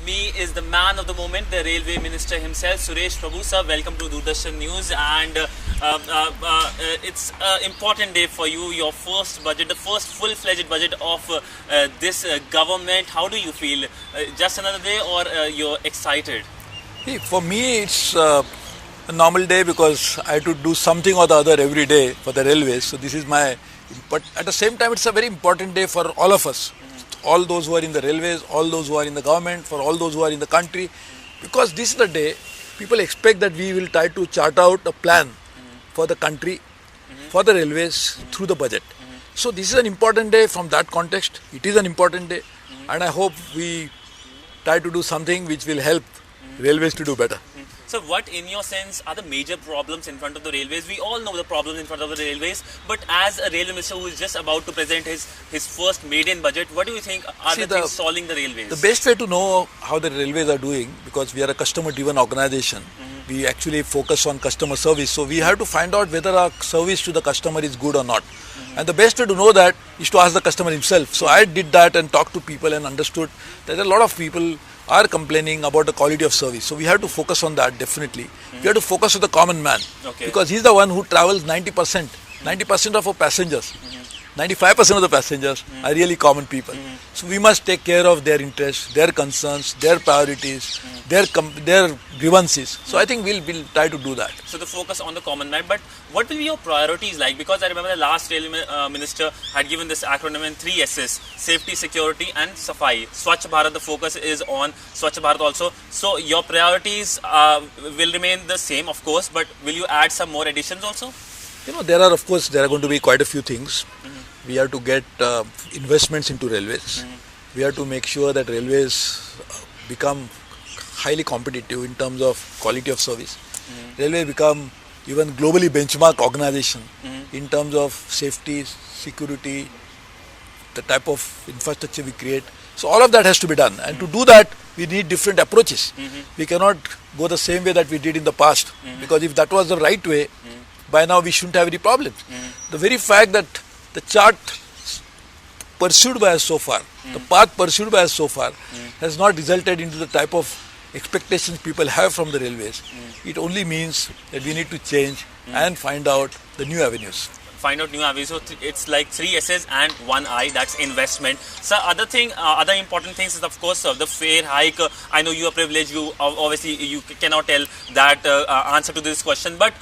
me is the man of the moment, the railway minister himself, Suresh. Prabhu sir, welcome to Doordarshan News. And it's an important day for you, your first budget, the first full-fledged budget of this government. How do you feel? Just another day, or you're excited? For me, it's a normal day because I have to do something or the other every day for the railways. So this is my, but at the same time, it's a very important day for all of us. All those who are in the railways, all those who are in the government, for all those who are in the country. Because this is the day people expect that we will try to chart out a plan for the country, for the railways through the budget. So this is an important day from that context. It is an important day and I hope we try to do something which will help railways to do better. So what, in your sense, are the major problems in front of the railways? We all know the problems in front of the railways, but as a railway minister who is just about to present his first maiden budget, what do you think are the things solving the railways? The best way to know how the railways are doing, because we are a customer-driven organization, we actually focus on customer service. So we have to find out whether our service to the customer is good or not. And the best way to know that is to ask the customer himself. So I did that and talked to people and understood that a lot of people are complaining about the quality of service. So we have to focus on that definitely. We have to focus on the common man because he's the one who travels 90%. 90% of our passengers, 95% of the passengers are really common people. So we must take care of their interests, their concerns, their priorities, their grievances. So I think we'll try to do that. So the focus on the common man. But what will be your priorities like? Because I remember the last railway minister had given this acronym in 3 S's: safety, security and Safai. Swachh Bharat, the focus is on Swachh Bharat also. So your priorities will remain the same, of course, but will you add some more additions also? There are going to be quite a few things. We have to get investments into railways. We have to make sure that railways become highly competitive in terms of quality of service. Railway become even globally benchmark organization in terms of safety, security, the type of infrastructure we create. So all of that has to be done. And to do that, we need different approaches. We cannot go the same way that we did in the past. Because if that was the right way, by now we shouldn't have any problems. The very fact that the chart pursued by us so far, the path pursued by us so far has not resulted into the type of expectations people have from the railways. It only means that we need to change and find out the new avenues. Find out new avenues. So it's like 3 S's and 1 I, that's investment. So other important things is, of course, the fare hike. I know you are privileged, you obviously you cannot tell that answer to this question, but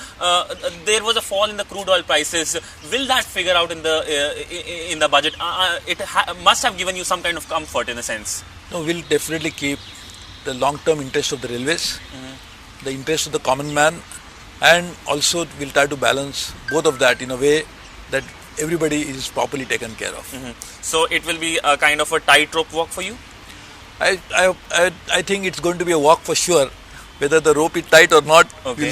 there was a fall in the crude oil prices. Will that figure out in the budget? It must have given you some kind of comfort in a sense. No, we'll definitely keep the long-term interest of the railways, the interest of the common man, and also we'll try to balance both of that in a way that everybody is properly taken care of. So it will be a kind of a tightrope walk for you? I think it's going to be a walk for sure. Whether the rope is tight or not, we'll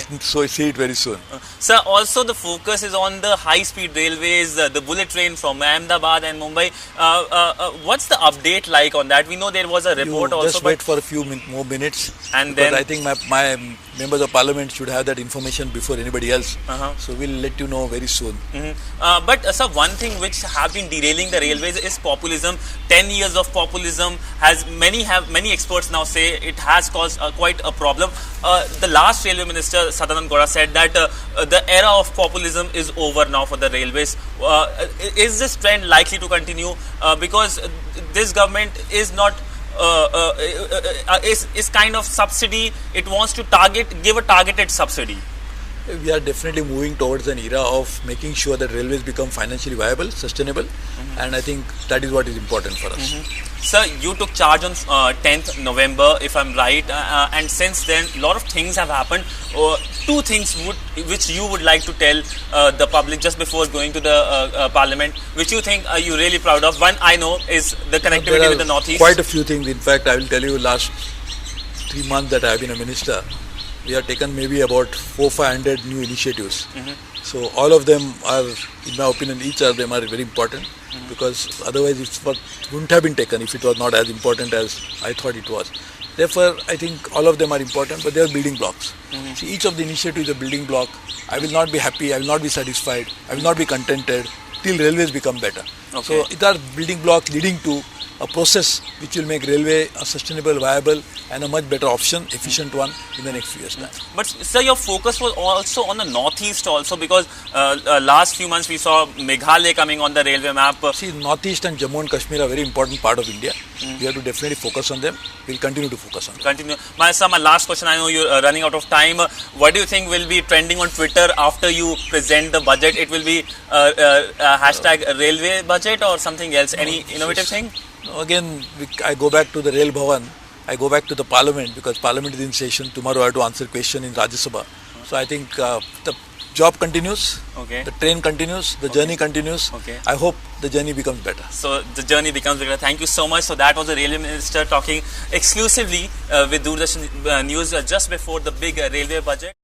see it very soon. Sir, also the focus is on the high-speed railways, the bullet train from Ahmedabad and Mumbai. What's the update like on that? We know there was a report also. Just wait for a few more minutes. And then I think my members of parliament should have that information before anybody else. So we'll let you know very soon. But sir, one thing which have been derailing the railways is populism. 10 years of populism many experts now say it has caused quite a problem. The last railway minister, Sadanand Gowda, said that the era of populism is over now for the railways. Is this trend likely to continue? Because this government is not is kind of subsidy. It wants to give a targeted subsidy. We are definitely moving towards an era of making sure that railways become financially viable, sustainable, and I think that is what is important for us. Sir, you took charge on 10th November, if I'm right, and since then a lot of things have happened. 2 things which you would like to tell the public just before going to the parliament, which you think are you really proud of? One I know is the connectivity with the northeast. Quite a few things. In fact, I will tell you, last 3 months that I have been a minister, we have taken maybe about 400-500 new initiatives. So all of them are, in my opinion, each of them are very important because otherwise it wouldn't have been taken if it was not as important as I thought it was. Therefore, I think all of them are important, but they are building blocks. See, each of the initiatives is a building block. I will not be happy, I will not be satisfied, I will not be contented till railways become better. So it are building blocks leading to a process which will make railway a sustainable, viable and a much better option, efficient one in the next few years' time. But sir, your focus was also on the northeast also, because last few months we saw Meghalaya coming on the railway map. See, Northeast and Jammu and Kashmir are a very important part of India. We have to definitely focus on them. We'll continue to focus on them. Continue. My last question, I know you're running out of time. What do you think will be trending on Twitter after you present the budget? It will be hashtag railway budget or something else? Any innovative thing? Again, I go back to the Rail Bhavan. I go back to the Parliament, because Parliament is in session. Tomorrow I have to answer question in Rajya Sabha. So I think the job continues, the train continues, the journey continues. I hope the journey becomes better. So the journey becomes better. Thank you so much. So that was the Railway Minister talking exclusively with Doordarshan News just before the big railway budget.